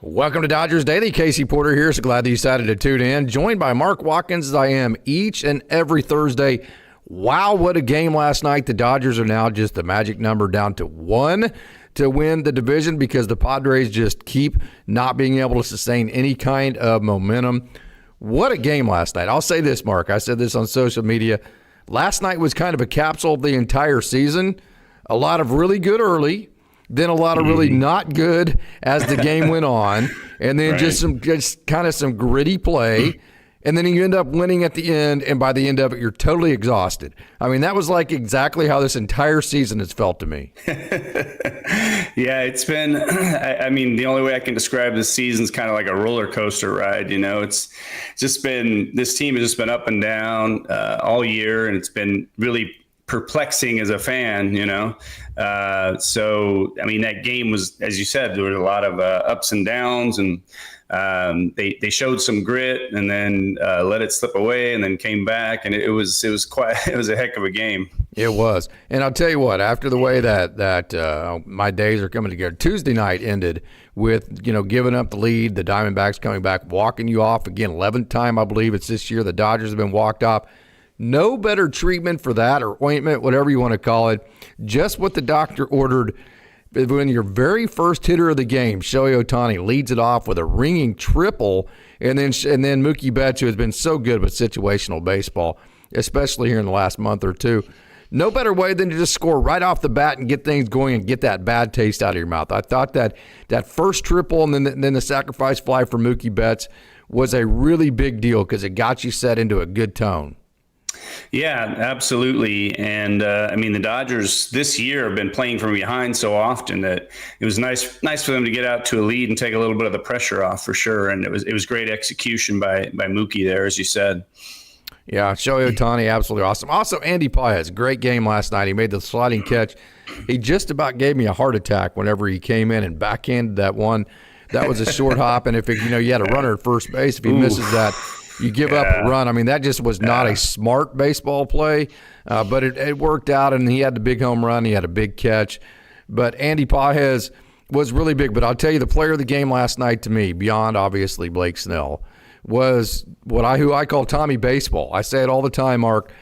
Welcome to Dodgers Daily. Casey Porter here. So glad that you decided to tune in. Joined by Mark Watkins as I am each and every Thursday. Wow, what a game last night. The Dodgers are now just the magic number down to 1 to win the division because the Padres just keep not being able to sustain any kind of momentum. What a game last night. I'll say this, Mark. I said this on social media. Last night was kind of a capsule of the entire season. A lot of really good early, then a lot of really not good as the game went on, and then just kind of some gritty play, and then you end up winning at the end, and by the end of it, you're totally exhausted. I mean, that was like exactly how this entire season has felt to me. Yeah, it's been, I mean, the only way I can describe this season is kind of like a roller coaster ride. You know, it's just been, this team has just been up and down all year, and it's been really perplexing as a fan, you know. So, I mean, that game was, as you said, there was a lot of ups and downs, and they showed some grit and then let it slip away and then came back. And it was a heck of a game. It was. And I'll tell you what, after the way that my days are coming together, Tuesday night ended with, giving up the lead, the Diamondbacks coming back, walking you off again, 11th time, I believe it's this year, the Dodgers have been walked off. No better treatment for that, or ointment, whatever you want to call it. Just what the doctor ordered when your very first hitter of the game, Shohei Ohtani, leads it off with a ringing triple, and then Mookie Betts, who has been so good with situational baseball, especially here in the last month or two. No better way than to just score right off the bat and get things going and get that bad taste out of your mouth. I thought that first triple and then the sacrifice fly for Mookie Betts was a really big deal because it got you set into a good tone. Yeah, absolutely. And I mean, the Dodgers this year have been playing from behind so often that it was nice for them to get out to a lead and take a little bit of the pressure off for sure. And it was great execution by Mookie there, as you said. Yeah, Shohei Ohtani, absolutely awesome. Also, Andy Paez, great game last night. He made the sliding catch. He just about gave me a heart attack whenever he came in and backhanded that one. That was a short hop, and if you had a runner at first base, if he misses that, you give up a run. I mean, that just was not a smart baseball play, but it worked out, and he had the big home run. He had a big catch. But Andy Paez was really big. But I'll tell you, the player of the game last night to me, beyond obviously Blake Snell, was who I call Tommy Baseball. I say it all the time, Mark.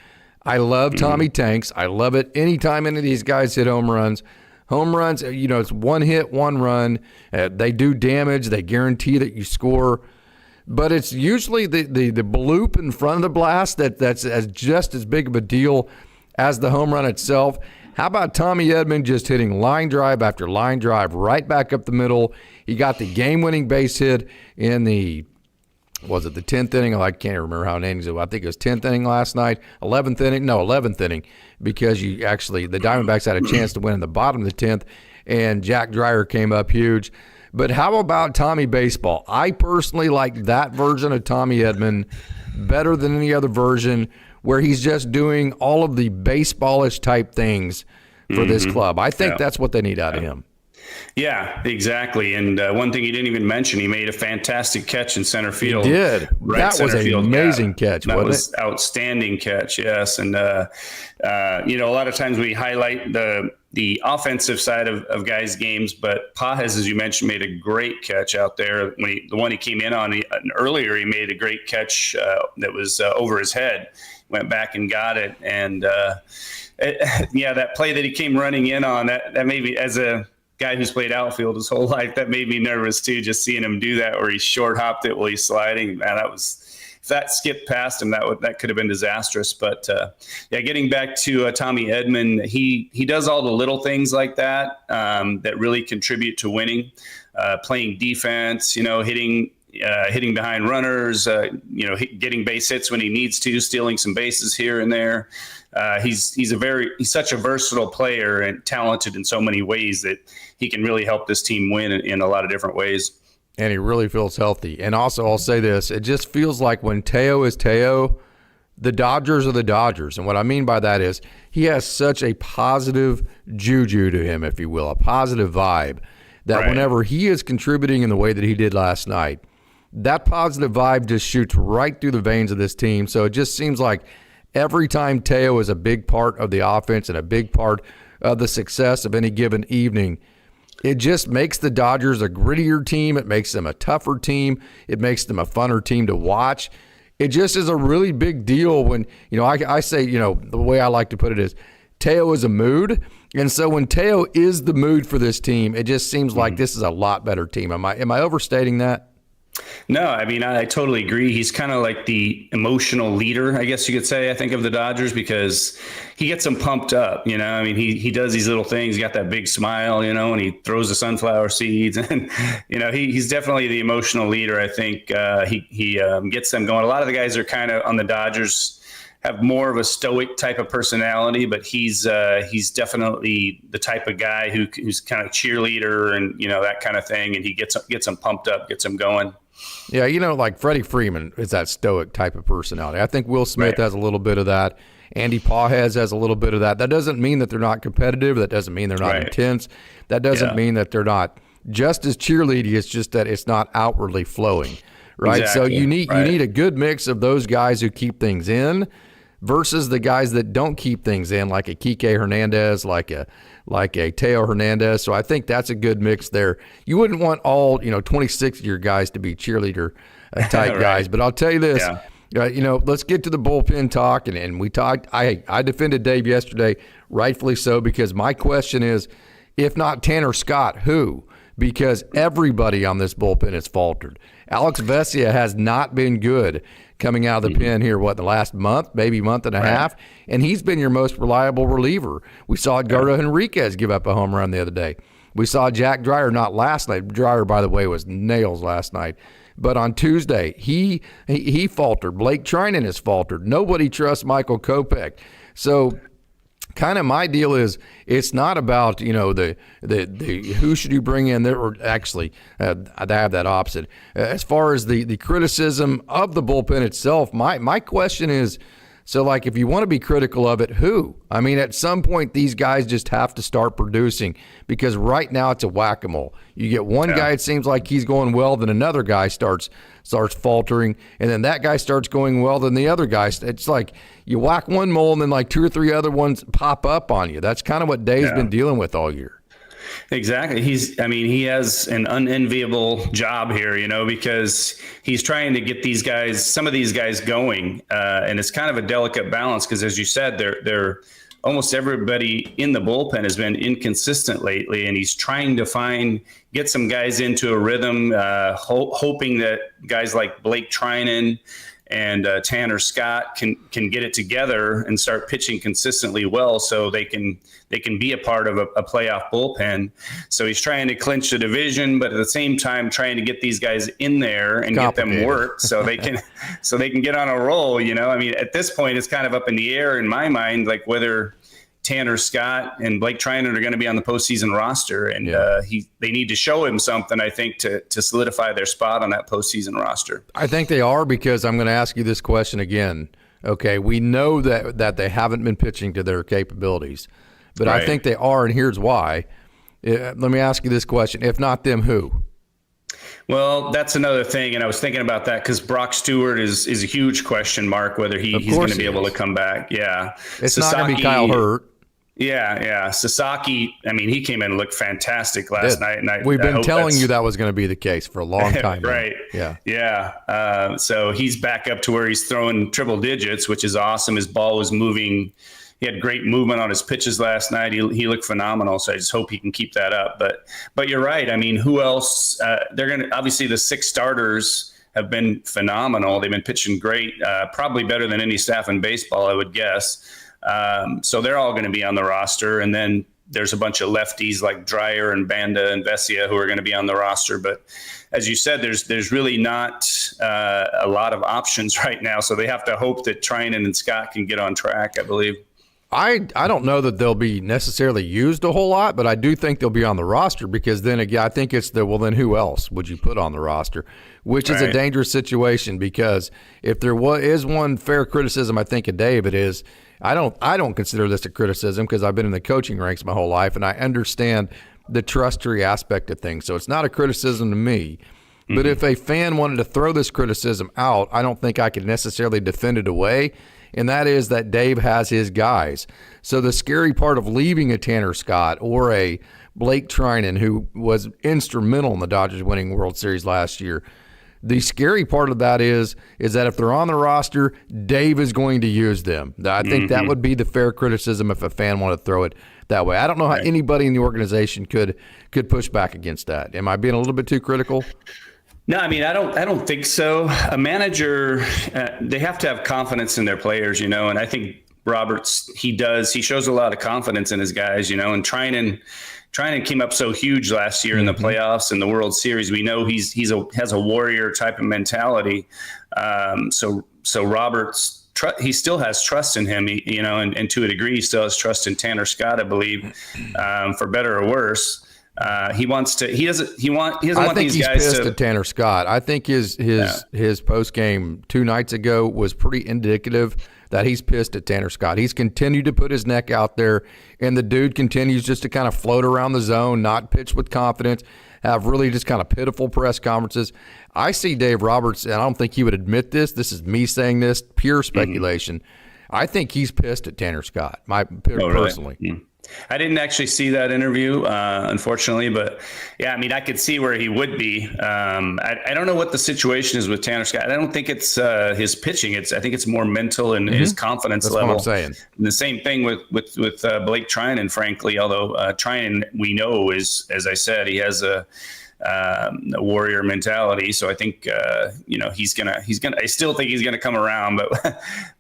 I love Tommy Tanks. I love it anytime any of these guys hit home runs. Home runs, it's one hit, one run. They do damage. They guarantee that you score. But it's usually the bloop in front of the blast that's just as big of a deal as the home run itself. How about Tommy Edman just hitting line drive after line drive right back up the middle? He got the game-winning base hit in the 10th inning? I can't remember how many innings it was. I think it was 10th inning last night. 11th inning, because the Diamondbacks had a chance to win in the bottom of the 10th, and Jack Dreyer came up huge. But how about Tommy Baseball? I personally like that version of Tommy Edman better than any other version where he's just doing all of the baseballish type things for this club. I think that's what they need out of him. Yeah, exactly. And one thing he didn't even mention, he made a fantastic catch in center field. He did. That was an amazing catch, wasn't it? That was outstanding catch, yes. And, a lot of times we highlight the offensive side of guys' games, but Paez, as you mentioned, made a great catch out there. The one he came in on earlier, he made a great catch that was over his head. Went back and got it. And, that play that he came running in on, that maybe as a guy who's played outfield his whole life, that made me nervous too, just seeing him do that where he short hopped it while he's sliding. Man, if that skipped past him, that could have been disastrous. But getting back to Tommy Edman, he does all the little things like that that really contribute to winning. Playing defense, hitting behind runners, getting base hits when he needs to, stealing some bases here and there. He's such a versatile player and talented in so many ways that he can really help this team win in a lot of different ways. And he really feels healthy. And also, I'll say this, it just feels like when Teo is Teo, the Dodgers are the Dodgers. And what I mean by that is he has such a positive juju to him, if you will, a positive vibe, that whenever he is contributing in the way that he did last night, that positive vibe just shoots right through the veins of this team. So it just seems like every time Teo is a big part of the offense and a big part of the success of any given evening, It just makes the Dodgers a grittier team. It makes them a tougher team. It makes them a funner team to watch. It just is a really big deal when, I say, the way I like to put it is Teo is a mood. And so when Teo is the mood for this team, it just seems like this is a lot better team. Am I overstating that? No, I mean, I totally agree. He's kind of like the emotional leader, I guess you could say, I think, of the Dodgers, because he gets them pumped up. I mean, he does these little things. He's got that big smile, and he throws the sunflower seeds. And, he's definitely the emotional leader. I think he gets them going. A lot of the guys are kind of on the Dodgers have more of a stoic type of personality, but he's definitely the type of guy who's kind of cheerleader and, that kind of thing. And he gets them pumped up, gets them going. Yeah, like Freddie Freeman is that stoic type of personality. I think Will Smith has a little bit of that. Andy Pajes has a little bit of that. That doesn't mean that they're not competitive. That doesn't mean they're not intense. That doesn't mean that they're not just as cheerleading. It's just that it's not outwardly flowing, right? Exactly. So you need a good mix of those guys who keep things in versus the guys that don't keep things in, like a Kike Hernandez, like a Teo Hernandez. So I think that's a good mix there. You wouldn't want all 26 of your guys to be cheerleader type guys, but I'll tell you this. Let's get to the bullpen talk, and we talked. I defended Dave yesterday, rightfully so, because my question is, if not Tanner Scott, who? Because everybody on this bullpen has faltered. Alex Vesia has not been good coming out of the pen here, the last month, maybe month and a half, and he's been your most reliable reliever. We saw Edgardo Henriquez give up a home run the other day. We saw Jack Dreyer, not last night. Dreyer, by the way, was nails last night. But on Tuesday, he faltered. Blake Trinan has faltered. Nobody trusts Michael Kopech. So kind of my deal is it's not about the who should you bring in there, or actually I have that opposite as far as the criticism of the bullpen itself. My question is, so like if you want to be critical of it, who? I mean, at some point these guys just have to start producing, because right now it's a whack-a-mole. You get one guy, it seems like he's going well, then another guy starts faltering, and then that guy starts going well, then the other guy. It's like you whack one mole and then like two or three other ones pop up on you. That's kind of what Dave's been dealing with all year. Exactly. He has an unenviable job here, because he's trying to get some of these guys going. And it's kind of a delicate balance because, as you said, they're almost everybody in the bullpen has been inconsistent lately, and he's trying to get some guys into a rhythm, hoping that guys like Blake Trinan and Tanner Scott can get it together and start pitching consistently well, so they can be a part of a playoff bullpen. So he's trying to clinch the division, but at the same time trying to get these guys in there and get them work so they can get on a roll. I mean, at this point, it's kind of up in the air in my mind, like whether Tanner Scott and Blake Trinan are going to be on the postseason roster, and they need to show him something, I think, to solidify their spot on that postseason roster. I think they are, because I'm going to ask you this question again. Okay, we know that they haven't been pitching to their capabilities, but I think they are, and here's why. Let me ask you this question: if not them, who? Well, that's another thing, and I was thinking about that because Brock Stewart is a huge question mark whether he's going to be able to come back. Yeah, it's not going to be Kyle Hurt. Yeah. Sasaki, I mean, he came in and looked fantastic last night. And we've been telling you that was going to be the case for a long time. Right. Now. Yeah. So he's back up to where he's throwing triple digits, which is awesome. His ball was moving. He had great movement on his pitches last night. He looked phenomenal. So I just hope he can keep that up. But you're right. I mean, who else? They're going to, obviously the 6 starters have been phenomenal. They've been pitching great, probably better than any staff in baseball, I would guess. So they're all going to be on the roster. And then there's a bunch of lefties like Dreyer and Banda and Vesia who are going to be on the roster. But as you said, there's really not a lot of options right now. So they have to hope that Trinan and Scott can get on track, I believe. I don't know that they'll be necessarily used a whole lot, but I do think they'll be on the roster, because then again, I think it's then who else would you put on the roster, which is a dangerous situation, because if there is one fair criticism, I think of Dave, it is, I don't consider this a criticism because I've been in the coaching ranks my whole life and I understand the trust tree aspect of things. So it's not a criticism to me. Mm-hmm. But if a fan wanted to throw this criticism out, I don't think I could necessarily defend it away. And that is that Dave has his guys. So the scary part of leaving a Tanner Scott or a Blake Trinan, who was instrumental in the Dodgers winning World Series last year. The scary part of that is that if they're on the roster, Dave is going to use them. I think that would be the fair criticism if a fan wanted to throw it that way. I don't know how anybody in the organization could push back against that. Am I being a little bit too critical? No, I mean, I don't think so. A manager, they have to have confidence in their players, and I think Roberts, he shows a lot of confidence in his guys, and Trinan came up so huge last year in the playoffs and the World Series. We know has a warrior type of mentality. So Roberts, he still has trust in him, and to a degree, he still has trust in Tanner Scott, I believe, for better or worse. He doesn't want these guys to. I think he's pissed at Tanner Scott. I think his post game 2 nights ago was pretty indicative that he's pissed at Tanner Scott. He's continued to put his neck out there, and the dude continues just to kind of float around the zone, not pitch with confidence, have really just kind of pitiful press conferences. I see Dave Roberts, and I don't think he would admit this. This is me saying this, pure speculation. I think he's pissed at Tanner Scott, personally. Really? I didn't actually see that interview, unfortunately, but yeah, I mean, I could see where he would be. I don't know what the situation is with Tanner Scott. I don't think it's his pitching. I think it's more mental and his confidence level. That's what I'm saying. And the same thing with Blake Trinan, frankly, although Trinan, we know, is, as I said, he has a warrior mentality. So I think, he's gonna, I still think he's going to come around,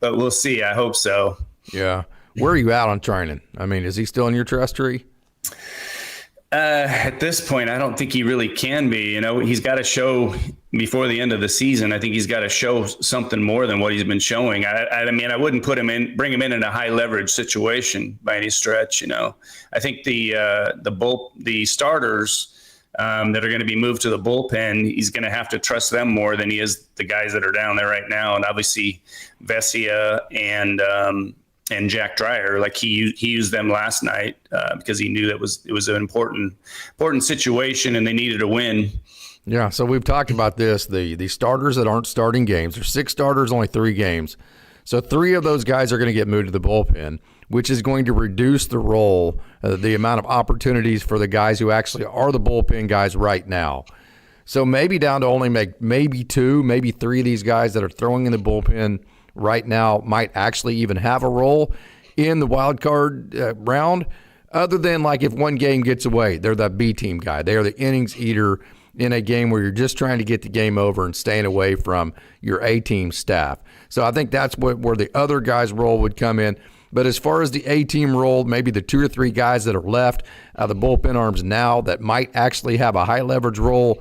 but we'll see. I hope so. Yeah. Where are you at on Trinan? I mean, is he still in your trust tree? At this point, I don't think he really can be. He's got to show before the end of the season. I think he's got to show something more than what he's been showing. I mean, I wouldn't bring him in a high leverage situation by any stretch. I think the starters that are going to be moved to the bullpen, he's going to have to trust them more than he is the guys that are down there right now. And obviously, Vesia and Jack Dreyer, like he used them last night because he knew that it was an important situation and they needed a win. Yeah, so we've talked about this. The starters that aren't starting games, there's 6 starters, only 3 games. So 3 of those guys are going to get moved to the bullpen, which is going to reduce the role, the amount of opportunities for the guys who actually are the bullpen guys right now. So maybe down to only maybe 2, maybe 3 of these guys that are throwing in the bullpen right now might actually even have a role in the wild card round, other than like if one game gets away, they're the B team guy. They are the innings eater in a game where you're just trying to get the game over and staying away from your A team staff. So I think that's where the other guy's role would come in. But as far as the A team role, maybe the 2 or 3 guys that are left out of the bullpen arms now that might actually have a high leverage role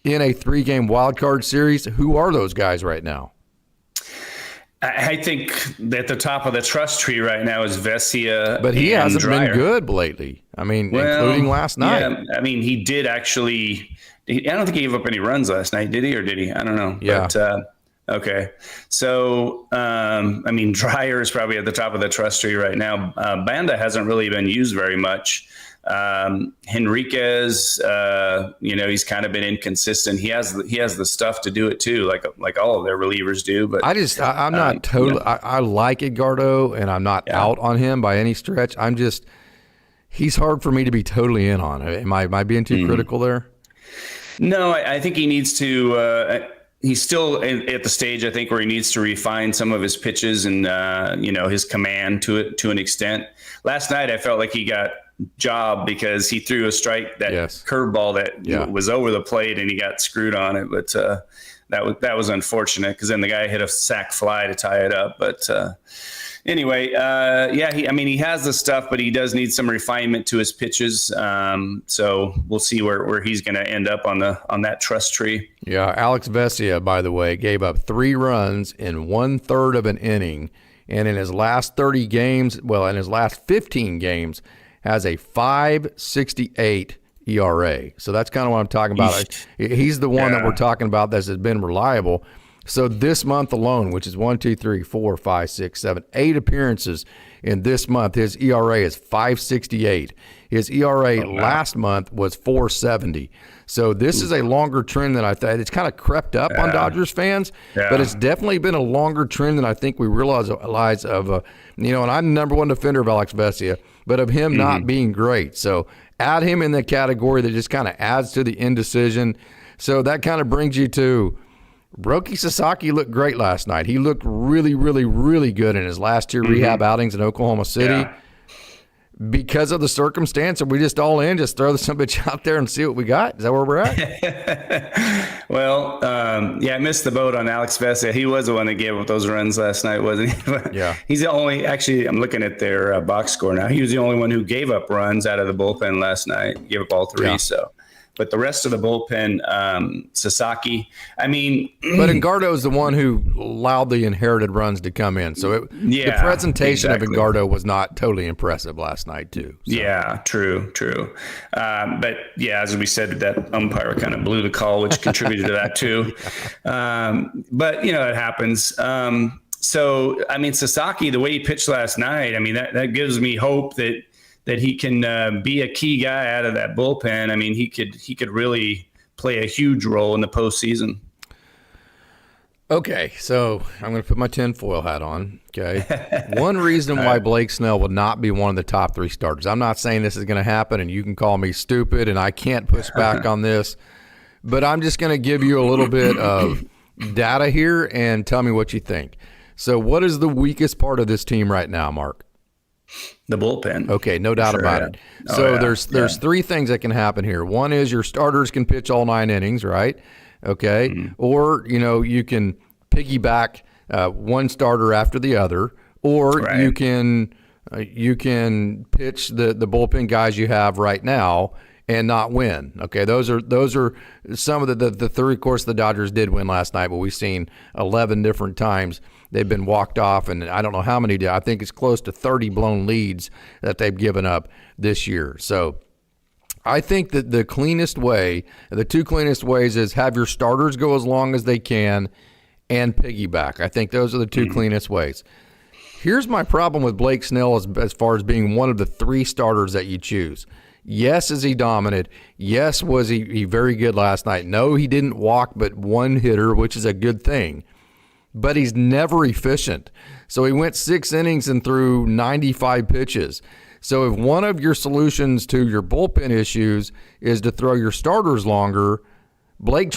in a 3-game wild card series, who are those guys right now? I think at the top of the trust tree right now is Vesia. But he hasn't Dreyer. been good lately. I mean, including last night. Yeah, I mean, he did actually. I don't think he gave up any runs last night, did he? Or did he? I don't know. Yeah. But, okay. So, I mean, Dreyer is probably at the top of the trust tree right now. Banda hasn't really been used very much. Henriquez, he's kind of been inconsistent. He has the stuff to do it too, like all of their relievers do. But I'm not totally. I like Edgardo, and I'm not out on him by any stretch. He's hard for me to be totally in on. Am I being too critical there? No, I think he needs to. He's still at the stage, I think, where he needs to refine some of his pitches and his command to an extent. Last night, I felt like he got job because he threw a strike, that curveball that was over the plate, and he got screwed on it. But that was unfortunate because then the guy hit a sac fly to tie it up. But anyway, he has the stuff, but he does need some refinement to his pitches. So we'll see where he's going to end up on that trust tree. Yeah, Alex Vesia, by the way, gave up 3 runs in 1/3 of an inning, and in his last 30 games, in his last 15 games, has a 5.68 ERA. So that's kind of what I'm talking about. He's the one that we're talking about that has been reliable. So this month alone, which is 1, 2, 3, 4, 5, 6, 7, 8 appearances in this month, his ERA is 5.68. His ERA last month was 4.70. So this is a longer trend than I thought. It's kind of crept up on Dodgers fans, but it's definitely been a longer trend than I think we realize of, and I'm the number one defender of Alex Vesia, but of him not being great. So add him in the category that just kind of adds to the indecision. So that kind of brings you to Roki Sasaki looked great last night. He looked really, really, really good in his last 2 rehab outings in Oklahoma City. Yeah. Because of the circumstance, are we just all in, just throw some bitch out there and see what we got? Is that where we're at? Well, I missed the boat on Alex Vesia. He was the one that gave up those runs last night, wasn't he? Yeah. He's the only, actually, I'm looking at their box score now. He was the only one who gave up runs out of the bullpen last night, gave up all 3. Yeah. So, but the rest of the bullpen, Sasaki, I mean. But Engardo is the one who allowed the inherited runs to come in. So the presentation of Engardo was not totally impressive last night, too. So. Yeah, true. But yeah, as we said, that umpire kind of blew the call, which contributed to that too. But it happens. So, I mean, Sasaki, the way he pitched last night, I mean, that gives me hope that he can be a key guy out of that bullpen. I mean, he could really play a huge role in the postseason. Okay, so I'm going to put my tinfoil hat on, okay? One reason why Blake Snell would not be one of the top 3 starters. I'm not saying this is going to happen, and you can call me stupid, and I can't push back on this, but I'm just going to give you a little bit of data here and tell me what you think. So what is the weakest part of this team right now, Mark? The bullpen. Okay, no doubt about it. So there's 3 things that can happen here. One is your starters can pitch all 9 innings, right? Okay, or you can piggyback one starter after the other, or you can pitch the bullpen guys you have right now and not win. Okay, those are some of the 3. Of course, the Dodgers did win last night, but we've seen 11 different times they've been walked off, and I don't know how many. I think it's close to 30 blown leads that they've given up this year. So I think that the cleanest way, the 2 cleanest ways, is have your starters go as long as they can and piggyback. I think those are the 2 cleanest ways. Here's my problem with Blake Snell as far as being one of the 3 starters that you choose. Yes, is he dominant? Yes, was he very good last night? No, he didn't walk but 1 hitter, which is a good thing. But he's never efficient. So he went 6 innings and threw 95 pitches. So if one of your solutions to your bullpen issues is to throw your starters longer, Blake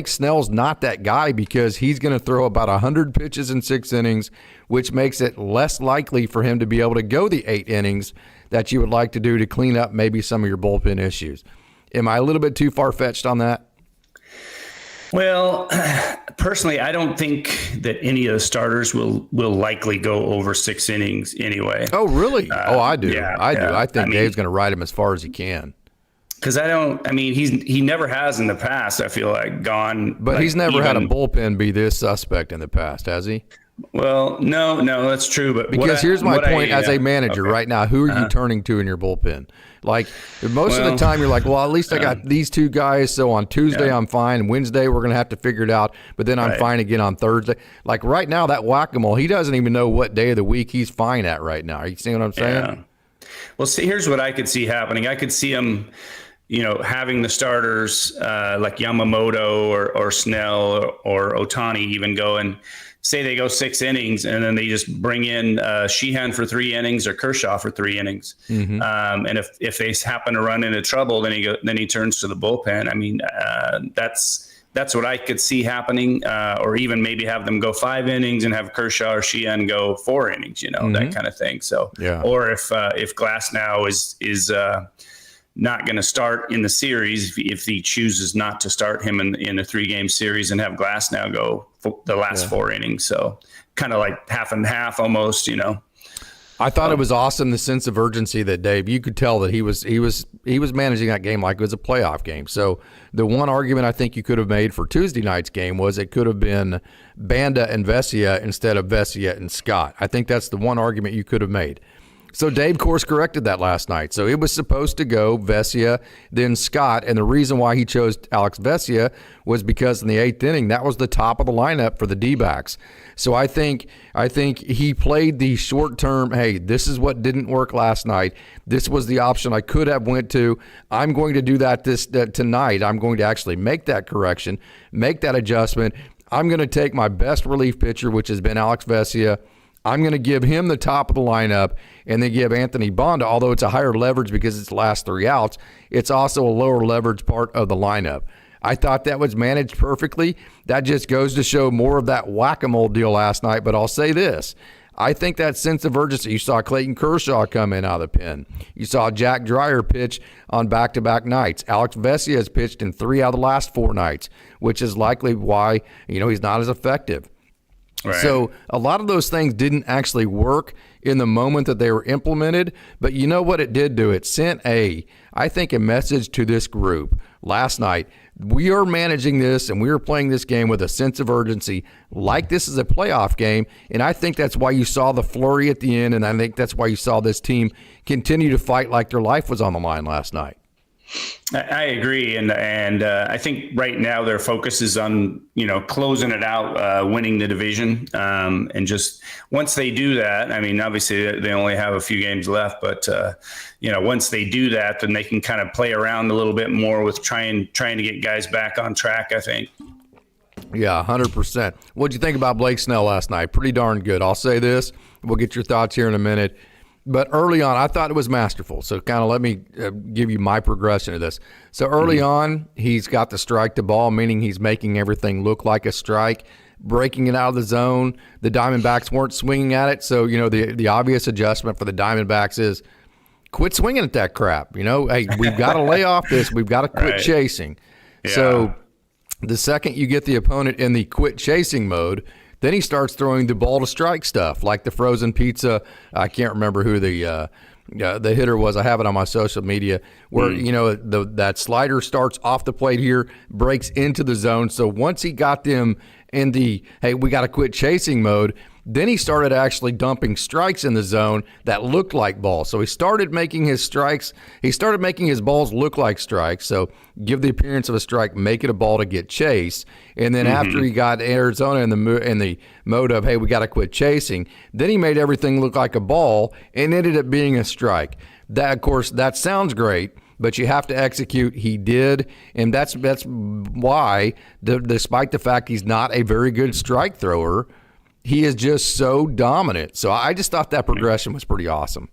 Snell's not that guy, because he's going to throw about 100 pitches in 6 innings, which makes it less likely for him to be able to go the 8 innings that you would like to do to clean up maybe some of your bullpen issues. Am I a little bit too far-fetched on that? Well, personally, I don't think that any of the starters will likely go over 6 innings anyway. Oh, really? I do. Yeah, I do. I think Dave's going to ride him as far as he can. Because he never has in the past, I feel like, gone. But he's never had a bullpen be this suspect in the past, has he? Well, no, that's true. But because here's my point as a manager right now, who are you turning to in your bullpen? Like most of the time you're like, well, at least I got these 2 guys. So on Tuesday I'm fine. Wednesday we're going to have to figure it out. But then I'm fine again on Thursday. Like right now, that whack-a-mole, he doesn't even know what day of the week he's fine at right now. Are you seeing what I'm saying? Yeah. Well, see, here's what I could see happening. I could see him, having the starters like Yamamoto or Snell or Ohtani even go and say they go 6 innings, and then they just bring in Sheehan for 3 innings or Kershaw for 3 innings. And if they happen to run into trouble, then he turns to the bullpen. I mean, that's what I could see happening, or even maybe have them go 5 innings and have Kershaw or Sheehan go 4 innings, that kind of thing. So, or if Glasnow is not going to start in the series, if he chooses not to start him in a 3-game series and have Glasnow go the last 4 innings. So kind of like half and half almost, I thought it was awesome, the sense of urgency that Dave, you could tell that he was managing that game like it was a playoff game. So the one argument I think you could have made for Tuesday night's game was it could have been Banda and Vesia instead of Vesia and Scott. I think that's the one argument you could have made. So Dave course corrected that last night. So it was supposed to go Vesia, then Scott. And the reason why he chose Alex Vesia was because in the 8th inning, that was the top of the lineup for the D-backs. So I think he played the short term, hey, this is what didn't work last night. This was the option I could have went to. I'm going to do that tonight. I'm going to actually make that correction, make that adjustment. I'm going to take my best relief pitcher, which has been Alex Vesia. I'm going to give him the top of the lineup and then give Anthony Bonda, although it's a higher leverage because it's the last 3 outs, it's also a lower leverage part of the lineup. I thought that was managed perfectly. That just goes to show more of that whack-a-mole deal last night. But I'll say this. I think that sense of urgency, you saw Clayton Kershaw come in out of the pen. You saw Jack Dreyer pitch on back-to-back nights. Alex Vesia has pitched in 3 out of the last 4 nights, which is likely why, he's not as effective. Right. So a lot of those things didn't actually work in the moment that they were implemented, but you know what it did do? It sent I think a message to this group last night. We are managing this and we are playing this game with a sense of urgency like this is a playoff game, and I think that's why you saw the flurry at the end, and I think that's why you saw this team continue to fight like their life was on the line last night. I agree, and I think right now their focus is on closing it out, winning the division, and just once they do that, I mean, obviously they only have a few games left, but once they do that, then they can kind of play around a little bit more with trying to get guys back on track, I think. Yeah, 100%. What'd you think about Blake Snell last night? Pretty darn good. I'll say this. We'll get your thoughts here in a minute. But early on, I thought it was masterful. So kind of let me give you my progression of this. So early on, he's got the strike to ball, meaning he's making everything look like a strike, breaking it out of the zone. The Diamondbacks weren't swinging at it. So, the obvious adjustment for the Diamondbacks is quit swinging at that crap. Hey, we've got to lay off this. We've got to quit chasing. Yeah. So the second you get the opponent in the quit chasing mode, then he starts throwing the ball to strike stuff like the frozen pizza. I can't remember who the hitter was. I have it on my social media where, that slider starts off the plate here, breaks into the zone. So once he got them in the, hey, we got to quit chasing mode, then he started actually dumping strikes in the zone that looked like balls. So he started making his balls look like strikes. So give the appearance of a strike, make it a ball to get chased. And then after he got Arizona in the mode of, hey, we got to quit chasing, then he made everything look like a ball and ended up being a strike. That, of course, that sounds great, but you have to execute. He did, and that's why, despite the fact he's not a very good strike thrower, he is just so dominant. So I just thought that progression was pretty awesome.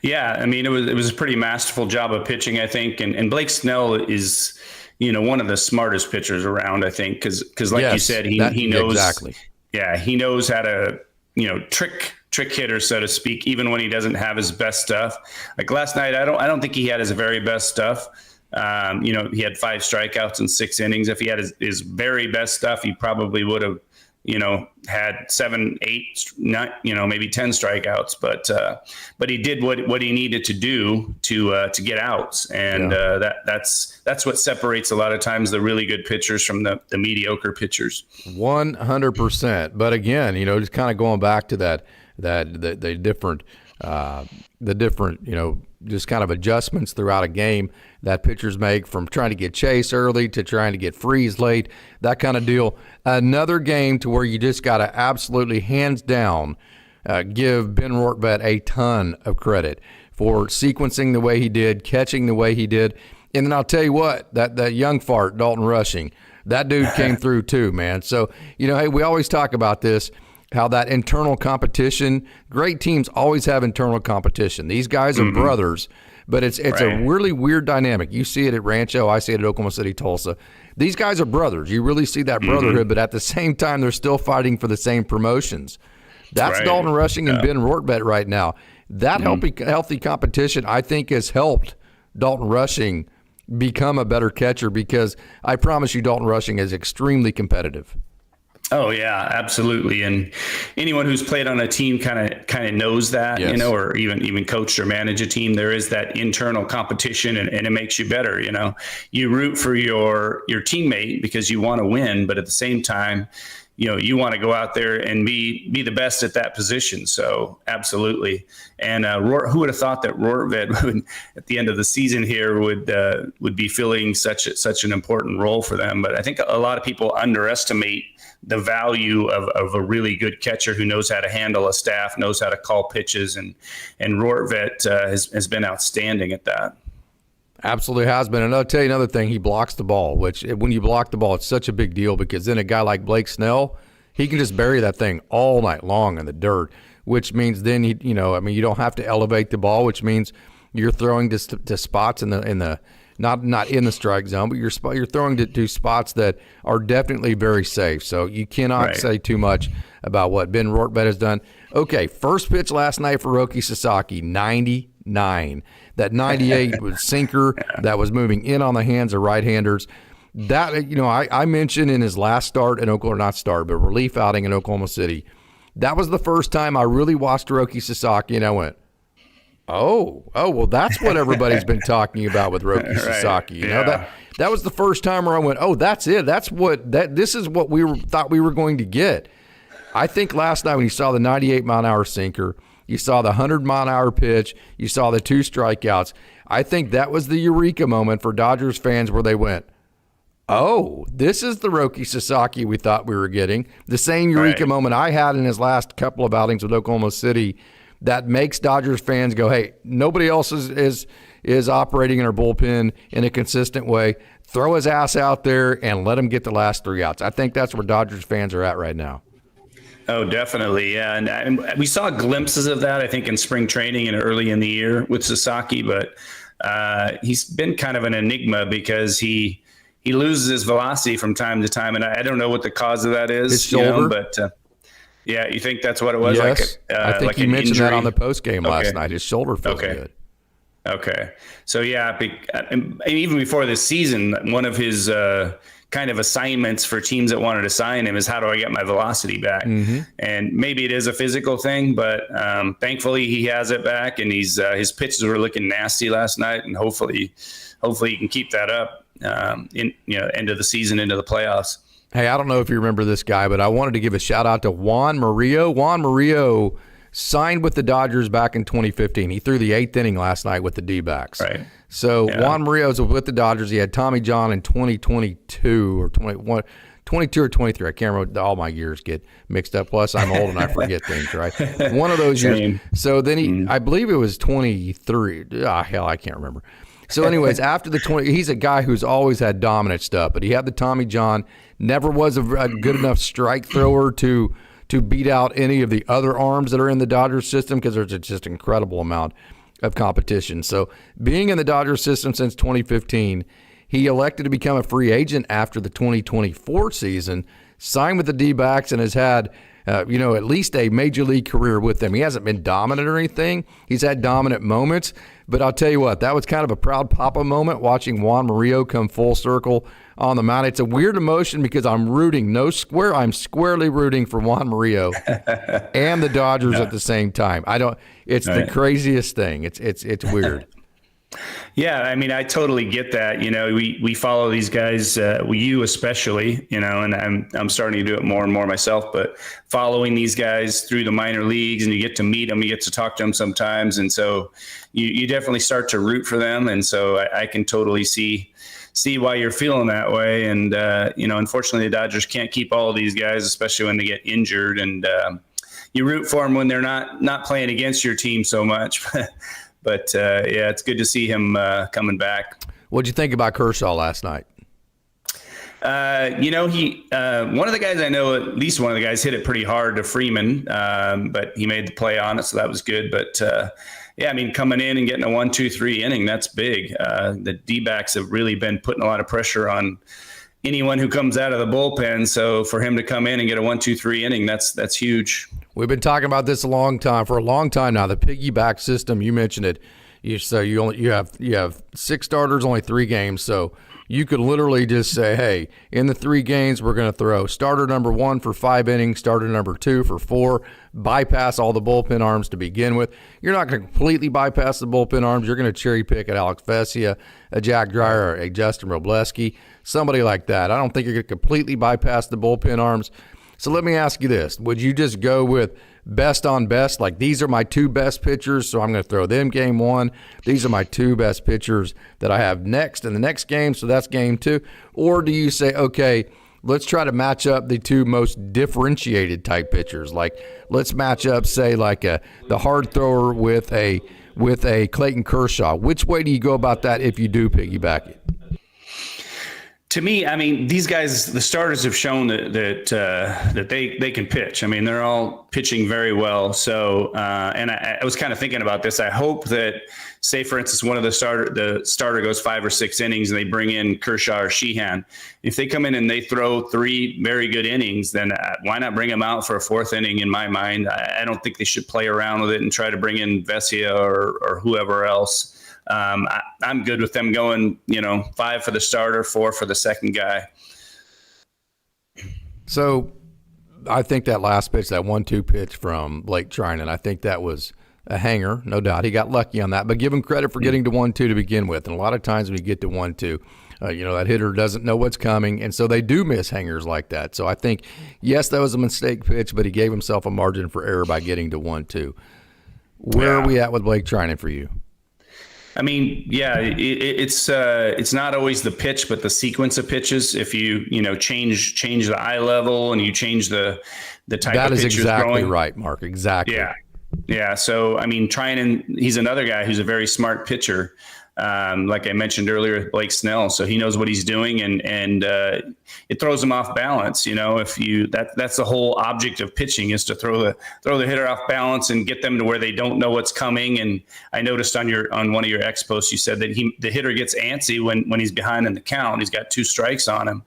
Yeah, I mean, it was a pretty masterful job of pitching, I think. And Blake Snell is, one of the smartest pitchers around, I think, because like you said, he knows exactly. Yeah, he knows how to, trick hitter, so to speak, even when he doesn't have his best stuff. Like last night, I don't think he had his very best stuff. He had 5 strikeouts in 6 innings. If he had his very best stuff, he probably would have had 7, 8, maybe 10 strikeouts, but he did what he needed to do to get outs, and that's what separates a lot of times the really good pitchers from the mediocre pitchers. 100%. But again, just kind of going back to the different, just kind of adjustments throughout a game that pitchers make, from trying to get chase early to trying to get freeze late, that kind of deal. Another game to where you just got to absolutely, hands down, give Ben Rortvedt a ton of credit for sequencing the way he did, catching the way he did. And then I'll tell you what, that young fart, Dalton Rushing, that dude came through too, man. So, hey, we always talk about this, how that internal competition, great teams always have internal competition. These guys are brothers, but it's a really weird dynamic. You see it at Rancho, I see it at Oklahoma City, Tulsa. These guys are brothers. You really see that brotherhood, but at the same time, they're still fighting for the same promotions. That's Dalton Rushing and Ben Rortvedt right now. That healthy competition, I think, has helped Dalton Rushing become a better catcher, because I promise you Dalton Rushing is extremely competitive. Oh yeah, absolutely. And anyone who's played on a team kind of knows that, or even coached or manage a team, there is that internal competition, and it makes you better. You root for your teammate because you want to win, but at the same time, you want to go out there and be the best at that position. So absolutely. And who would have thought that Rortvedt would, at the end of the season here, would be filling such an important role for them. But I think a lot of people underestimate the value of a really good catcher who knows how to handle a staff, knows how to call pitches, and Rortvedt has been outstanding at that. Absolutely has been. And I'll tell you another thing, he blocks the ball, which when you block the ball, it's such a big deal, because then a guy like Blake Snell, he can just bury that thing all night long in the dirt, which means then, you don't have to elevate the ball, which means you're throwing to spots in the not in the strike zone, but you're throwing to spots that are definitely very safe. So you cannot say too much about what Ben Rortvedt has done. Okay, first pitch last night for Roki Sasaki, 99. That 98 was sinker that was moving in on the hands of right-handers. That, I mentioned in his last start in Oklahoma, not start, but relief outing in Oklahoma City, that was the first time I really watched Roki Sasaki, and I went, oh, well, that's what everybody's been talking about with Roki Sasaki. That was the first time where I went, oh, that's it. This is what we thought we were going to get. I think last night when you saw the 98-mile-an-hour sinker, you saw the 100-mile-an-hour pitch, you saw the 2 strikeouts, I think that was the eureka moment for Dodgers fans where they went, oh, this is the Roki Sasaki we thought we were getting. The same eureka moment I had in his last couple of outings with Oklahoma City that makes Dodgers fans go, hey, nobody else is operating in our bullpen in a consistent way. Throw his ass out there and let him get the last 3 outs. I think that's where Dodgers fans are at right now. Oh, definitely. Yeah. And we saw glimpses of that, I think, in spring training and early in the year with Sasaki, but he's been kind of an enigma because he loses his velocity from time to time. And I don't know what the cause of that is. His shoulder. But yeah, you think that's what it was? Yes. I think like you mentioned injury? that on the post game last night. His shoulder feels good. Okay. So, yeah, and even before this season, one of his kind of assignments for teams that wanted to sign him is, how do I get my velocity back? Mm-hmm. And maybe it is a physical thing, but thankfully he has it back, and his pitches were looking nasty last night, and hopefully he can keep that up end of the season, into the playoffs. Hey, I don't know if you remember this guy, but I wanted to give a shout out to Juan Murillo. Juan Murillo signed with the Dodgers back in 2015. He threw the 8th inning last night with the D-backs. Right. So Juan Murillo's with the Dodgers. He had Tommy John in 2022 or 22 or 23. I can't remember. All my years get mixed up. Plus, I'm old and I forget things, right? One of those years. So then I believe it was 23. Hell, I can't remember. So anyways, after the 20, he's a guy who's always had dominant stuff, but he had the Tommy John, never was a good enough strike thrower to beat out any of the other arms that are in the Dodgers system, because there's just an incredible amount of competition. So being in the Dodgers system since 2015, he elected to become a free agent after the 2024 season, signed with the D-backs, and has had at least a major league career with them. He hasn't been dominant or anything. He's had dominant moments, but I'll tell you what, that was kind of a proud papa moment watching Juan Murillo come full circle on the mound. It's a weird emotion because I'm squarely rooting for Juan Murillo and the Dodgers at the same time. It's the craziest thing. It's weird. Yeah, I mean, I totally get that. We follow these guys, you especially, and I'm starting to do it more and more myself, but following these guys through the minor leagues, and you get to meet them, you get to talk to them sometimes. And so you definitely start to root for them. And so I can totally see why you're feeling that way. And, unfortunately, the Dodgers can't keep all of these guys, especially when they get injured. And you root for them when they're not playing against your team so much. But, it's good to see him coming back. What'd you think about Kershaw last night? He one of the guys I know, at least one of the guys, hit it pretty hard to Freeman, but he made the play on it, so that was good. But, coming in and getting a 1-2-3 inning, that's big. The D-backs have really been putting a lot of pressure on anyone who comes out of the bullpen. So for him to come in and get a 1-2-3 inning, that's huge. We've been talking about this for a long time now. The piggyback system, you mentioned it. You have 6 starters, only 3 games. So you could literally just say, hey, in the 3 games, we're going to throw starter number 1 for 5 innings, starter number 2 for 4, bypass all the bullpen arms to begin with. You're not going to completely bypass the bullpen arms. You're going to cherry pick at Alex Vesia, a Jack Dreyer, a Justin Robleski, somebody like that. I don't think you're going to completely bypass the bullpen arms. So let me ask you this. Would you just go with best on best? Like, these are my two best pitchers, so I'm going to throw them game one. These are my two best pitchers that I have next in the next game, so that's game two. Or do you say, okay, let's try to match up the two most differentiated type pitchers? Like, let's match up, say, like the hard thrower with a Clayton Kershaw. Which way do you go about that if you do piggyback it? To me, I mean, these guys, the starters have shown that they can pitch. I mean, they're all pitching very well. So, and I was kind of thinking about this. I hope that, say, for instance, one of the starter goes 5 or 6 innings and they bring in Kershaw or Sheehan. If they come in and they throw 3 very good innings, then why not bring them out for a 4th inning? In my mind, I don't think they should play around with it and try to bring in Vesia or whoever else. I'm good with them going, 5 for the starter, 4 for the second guy. So I think that last pitch, that 1-2 pitch from Blake Trinan, I think that was a hanger, no doubt. He got lucky on that, but give him credit for getting to 1-2 to begin with. And a lot of times when you get to 1-2, that hitter doesn't know what's coming, and so they do miss hangers like that. So I think, yes, that was a mistake pitch, but he gave himself a margin for error by getting to 1-2. Where are we at with Blake Trinan for you? I mean, yeah, it's not always the pitch, but the sequence of pitches. If you change the eye level and you change the type of pitches. That is exactly throwing. Right, Mark. Exactly. Yeah. So I mean, he's another guy who's a very smart pitcher. Like I mentioned earlier with Blake Snell, so he knows what he's doing, and it throws him off balance. That's the whole object of pitching, is to throw the hitter off balance and get them to where they don't know what's coming. And I noticed on one of your X posts, you said that the hitter gets antsy when he's behind in the count. He's got 2 strikes on him.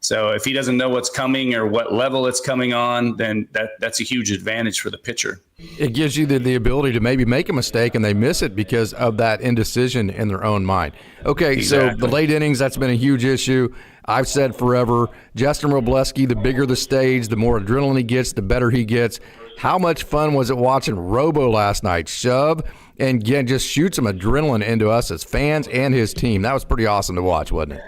So if he doesn't know what's coming or what level it's coming on, then that's a huge advantage for the pitcher. It gives you the ability to maybe make a mistake and they miss it because of that indecision in their own mind. Okay, exactly. So the late innings, that's been a huge issue. I've said forever, Justin Robleski, the bigger the stage, the more adrenaline he gets, the better he gets. How much fun was it watching Robo last night shove and again just shoot some adrenaline into us as fans and his team? That was pretty awesome to watch, wasn't it?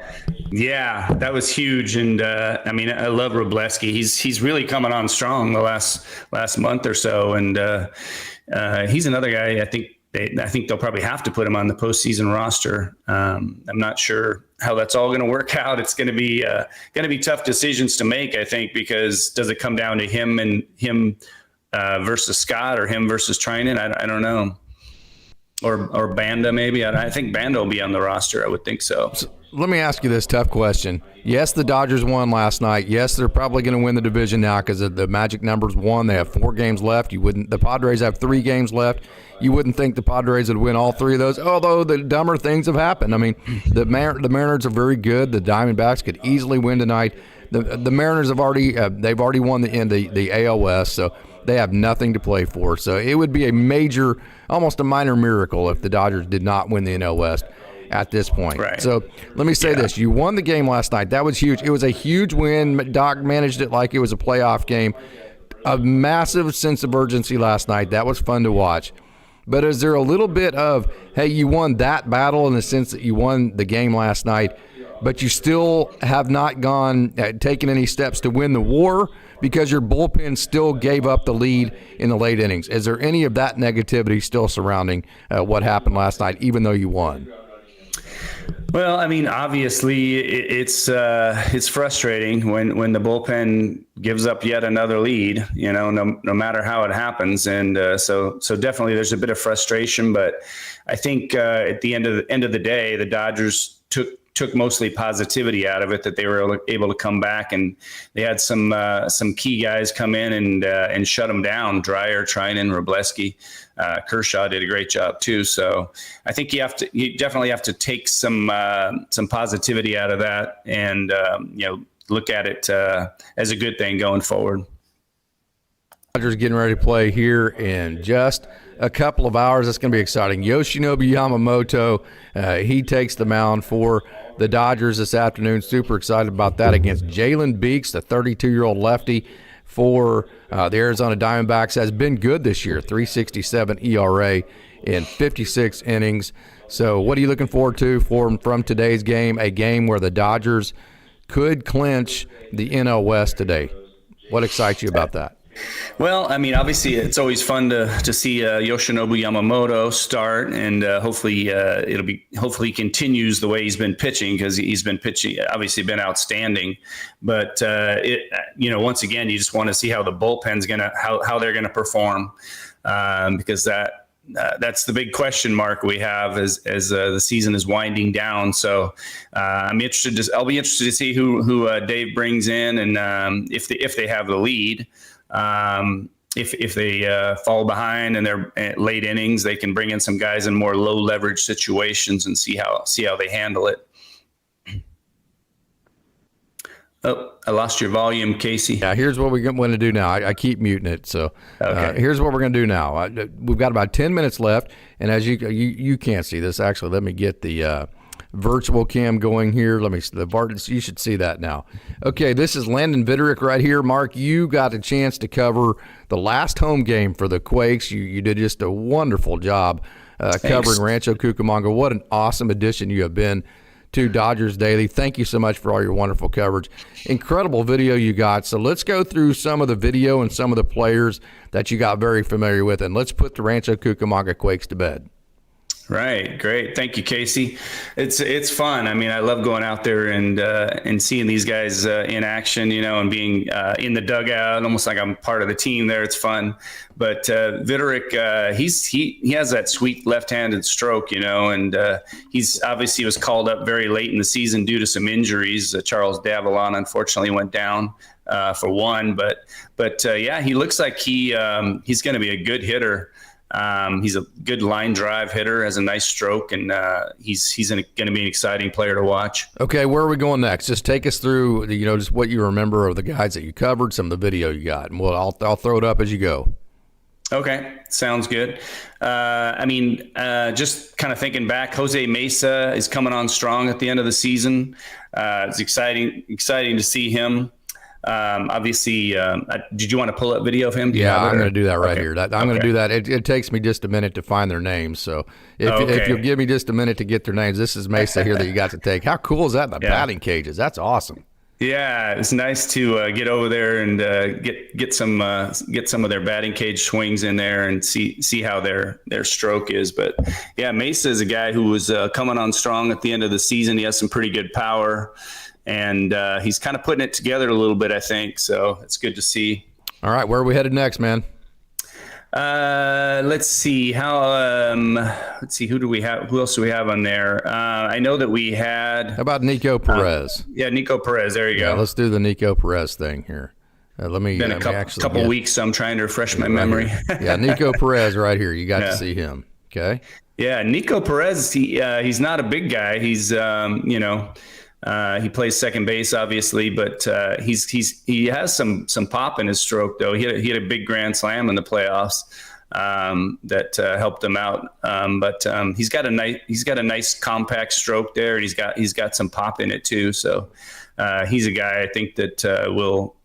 Yeah, that was huge. And I mean, I love Robleski. He's really coming on strong the last month or so. And he's another guy. I think they'll probably have to put him on the postseason roster. I'm not sure how that's all going to work out. It's going to be tough decisions to make, I think, because does it come down to him versus Scott, or him versus Trinan? I don't know. Or Banda, maybe. I think Banda will be on the roster. I would think so. Let me ask you this tough question. Yes, the Dodgers won last night. Yes, they're probably going to win the division now because the magic number's 1. They have 4 games left. The Padres have 3 games left. You wouldn't think the Padres would win all 3 of those, although the dumber things have happened. I mean, the Mariners are very good. The Diamondbacks could easily win tonight. The Mariners have already won the AL West, so they have nothing to play for. So it would be a major, almost a minor miracle if the Dodgers did not win the NL West at this point. Right. So let me say this. You won the game last night. That was huge. It was a huge win. Doc managed it like it was a playoff game. A massive sense of urgency last night. That was fun to watch. But is there a little bit of, hey, you won that battle in the sense that you won the game last night, but you still have not taken any steps to win the war because your bullpen still gave up the lead in the late innings? Is there any of that negativity still surrounding what happened last night, even though you won? Well, I mean, obviously, it's frustrating when the bullpen gives up yet another lead. No matter how it happens, and so definitely there's a bit of frustration. But I think at the end of the day, the Dodgers took mostly positivity out of it, that they were able to come back, and they had some key guys come in and shut them down. Dreyer, Trinan, Robleski. Kershaw did a great job too. So I think you definitely have to take some positivity out of that and look at it as a good thing going forward. Dodgers getting ready to play here in just a couple of hours. That's going to be exciting. Yoshinobu Yamamoto, he takes the mound for the Dodgers this afternoon. Super excited about that against Jalen Beeks, the 32-year-old lefty for the Arizona Diamondbacks. Has been good this year, 3.67 ERA in 56 innings. So what are you looking forward to from today's game, a game where the Dodgers could clinch the NL West today? What excites you about that? Well, I mean, obviously, it's always fun to see Yoshinobu Yamamoto start, and hopefully he continues the way he's been pitching, because he's been pitching, obviously been outstanding. But once again, you just want to see how the bullpen's how they're gonna perform, because that's the big question mark we have as the season is winding down. So I'll be interested to see who Dave brings in, and if they have the lead. If they fall behind and they're late innings, they can bring in some guys in more low leverage situations and see how they handle it. Oh, I lost your volume, Casey. Yeah, here's what we're going to do now. I keep muting it, so okay. Here's what we're going to do now. We've got about 10 minutes left, and as you can't see this, actually, let me get the virtual cam going here. You should see that now. Okay, this is Landon Vitterick right here. Mark, you got a chance to cover the last home game for the Quakes. You did just a wonderful job covering Rancho Cucamonga. What an awesome addition you have been to Dodgers Daily. Thank you so much for all your wonderful coverage. Incredible video you got. So let's go through some of the video and some of the players that you got very familiar with, and let's put the Rancho Cucamonga Quakes to bed. Right. Great. Thank you, Casey. It's fun. I mean, I love going out there and seeing these guys in action, and being in the dugout, almost like I'm part of the team there. It's fun. But Vitterick, he has that sweet left-handed stroke, and he's obviously was called up very late in the season due to some injuries. Charles Davalon unfortunately went down for one, but yeah, he looks like he's going to be a good hitter. He's a good line drive hitter, has a nice stroke, and he's going to be an exciting player to watch. Okay, where are we going next? Just take us through, just what you remember of the guys that you covered, some of the video you got, and I'll throw it up as you go. Okay, sounds good. Just kind of thinking back, Jose Mesa is coming on strong at the end of the season. It's exciting to see him. Obviously, did you want to pull up video of him? Yeah, I'm going to do that right here. I'm going to do that. It takes me just a minute to find their names. So if you'll give me just a minute to get their names, this is Mesa here that you got to take. How cool is that? The batting cages. That's awesome. Yeah, it's nice to get over there and get some of their batting cage swings in there and see how their stroke is. But yeah, Mesa is a guy who was coming on strong at the end of the season. He has some pretty good power. And he's kind of putting it together a little bit, I think. So it's good to see. All right, where are we headed next, man? Let's see who do we have? Who else do we have on there? I know that we had. How about Nico Perez? Nico Perez. There you go. Let's do the Nico Perez thing here. Been a couple weeks, so I'm trying to refresh my memory. Yeah, Nico Perez right here. You got to see him. Okay. Yeah, Nico Perez. He's not a big guy. He's he plays second base, obviously, but he has some pop in his stroke, though. He had a big grand slam in the playoffs that helped him out. But he's got a nice compact stroke there, and he's got some pop in it too. So he's a guy I think that it'll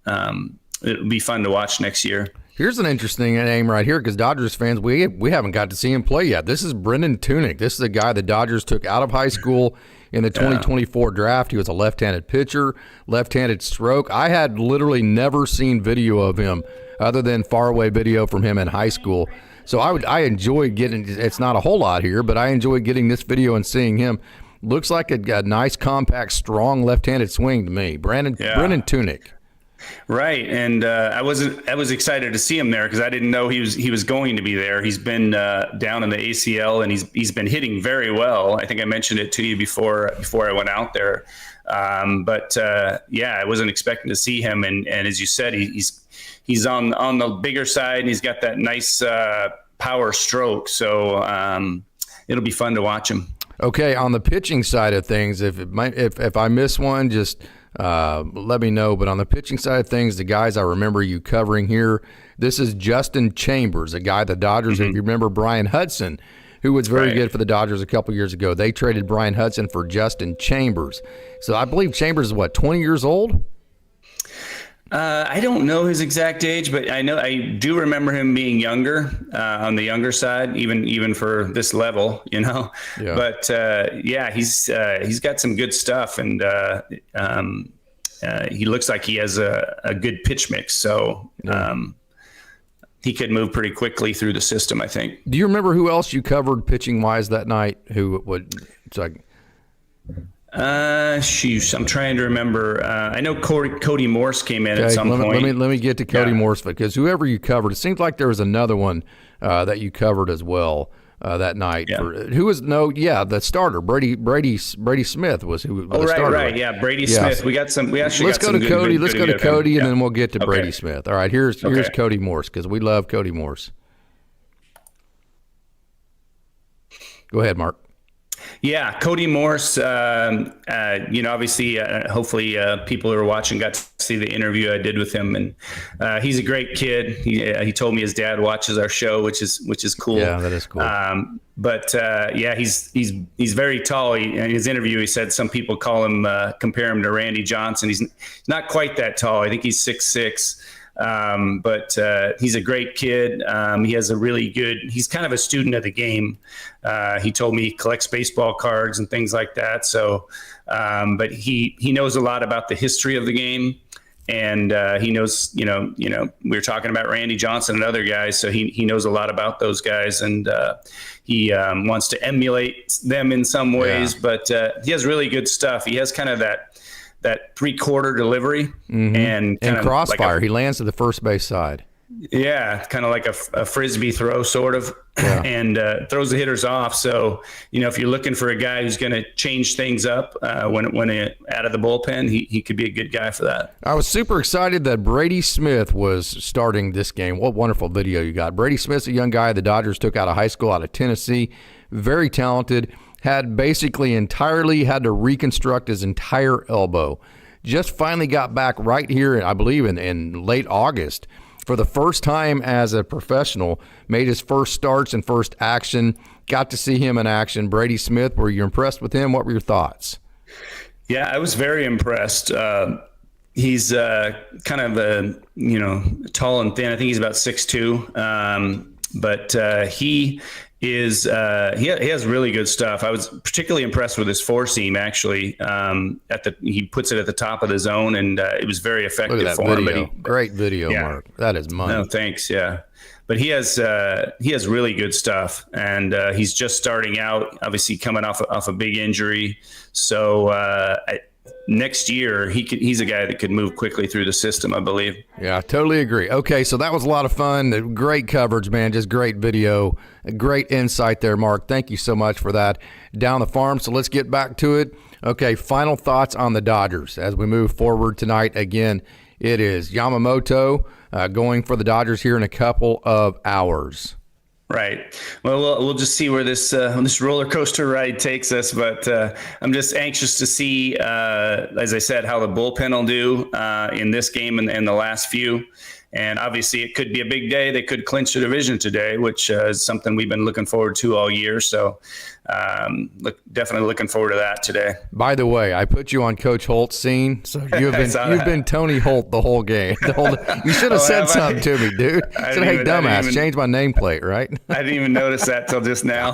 be fun to watch next year. Here's an interesting name right here, because Dodgers fans, we haven't got to see him play yet. This is Brendan Tunick. This is a guy the Dodgers took out of high school in the 2024 draft. He was a left-handed pitcher, left-handed stroke. I had literally never seen video of him other than faraway video from him in high school. So I enjoy getting, it's not a whole lot here, but I enjoy getting this video and seeing him. Looks like a nice, compact, strong left-handed swing to me. Brendan Tunick. Right, and I was excited to see him there because I didn't know he was going to be there. He's been down in the ACL, and he's been hitting very well. I think I mentioned it to you before I went out there. I wasn't expecting to see him, and as you said, he's on the bigger side, and he's got that nice power stroke. So it'll be fun to watch him. Okay, on the pitching side of things, if I miss one, just let me know. But on the pitching side of things, the guys I remember you covering here, this is Justin Chambers, a guy the Dodgers, if you remember Brian Hudson, who was very good for the Dodgers a couple years ago. They traded Brian Hudson for Justin Chambers. So I believe Chambers is 20 years old? I don't know his exact age, but I do remember him being younger, on the younger side, even for this level, Yeah. But he's got some good stuff, and he looks like he has a good pitch mix. So he could move pretty quickly through the system, I think. Do you remember who else you covered pitching wise that night? Who would? It's like, I'm trying to remember. I know Cody Morse came in at some point. Let me get to Cody Morse, because whoever you covered, it seems like there was another one that you covered as well that night. Yeah. The starter Brady Smith was who. Oh, the starter. Right. Yeah, Brady Smith. We actually let's got go some to Cody. Let's go to Cody, and then we'll get to Okay. Brady Smith. All right, here's Cody Morse, because we love Cody Morse. Go ahead, Mark. Yeah, Cody Morse, obviously, hopefully people who are watching got to see the interview I did with him. And he's a great kid. He told me his dad watches our show, which is cool. Yeah, that is cool. He's very tall. In his interview, he said some people compare him to Randy Johnson. He's not quite that tall. I think he's 6'6". But he's a great kid. He has he's kind of a student of the game. He told me he collects baseball cards and things like that. So, but he knows a lot about the history of the game, and he knows, we were talking about Randy Johnson and other guys. So he knows a lot about those guys, and he wants to emulate them in some ways, but he has really good stuff. He has kind of that 3/4 delivery and crossfire. He lands to the first base side. Yeah, kind of like a frisbee throw, sort of, and throws the hitters off. So, if you're looking for a guy who's going to change things up when out of the bullpen, he could be a good guy for that. I was super excited that Brady Smith was starting this game. What wonderful video you got. Brady Smith's a young guy the Dodgers took out of high school, out of Tennessee. Very talented. Had basically entirely had to reconstruct his entire elbow. Just finally got back right here, I believe, in late August. For the first time as a professional, made his first starts and first action. Got to see him in action. Brady Smith, were you impressed with him? What were your thoughts? Yeah, I was very impressed. He's kind of tall and thin. I think he's about 6'2", but he is he has really good stuff. I was particularly impressed with his four seam. Actually, he puts it at the top of the zone, and it was very effective. Look at that for video. him. Great video, yeah. Mark. That is money. No, thanks. Yeah, but he has really good stuff, and he's just starting out. Obviously, coming off a big injury, so. Next year, he's a guy that could move quickly through the system, I believe. Yeah, I totally agree. Okay, so that was a lot of fun. Great coverage, man. Just great video. Great insight there, Mark. Thank you so much for that. Down the farm, so let's get back to it. Okay, final thoughts on the Dodgers as we move forward tonight. Again, it is Yamamoto going for the Dodgers here in a couple of hours. Right. Well, we'll just see where this roller coaster ride takes us. But I'm just anxious to see, as I said, how the bullpen will do in this game and the last few. And obviously, it could be a big day. They could clinch the division today, which is something we've been looking forward to all year. So definitely looking forward to that today. By the way, I put you on Coach Holt's scene, so you've been Tony Holt the whole game. You should have said something to me, dude. Said, hey, dumbass, change my nameplate, right? I didn't even notice that till just now.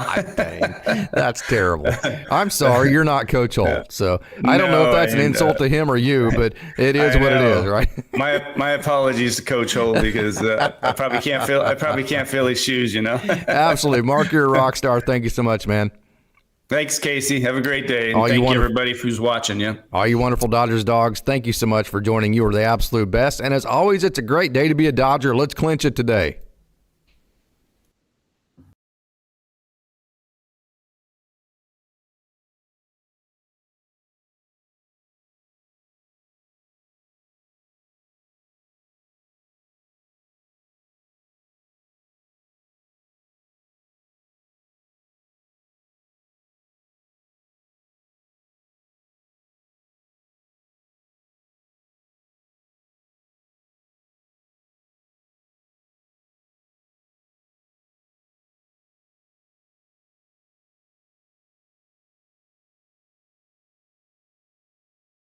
That's terrible. I'm sorry, you're not Coach Holt. So I don't know if that's an insult to him or you, but it is what it is, right? My apologies to Coach Holt, because I probably can't fill his shoes, Absolutely. Mark, you're a rock star. Thank you so much, man. Thanks, Casey. Have a great day. And thank you, everybody, who's watching. Yeah. All you wonderful Dodgers dogs, thank you so much for joining. You are the absolute best. And as always, it's a great day to be a Dodger. Let's clinch it today.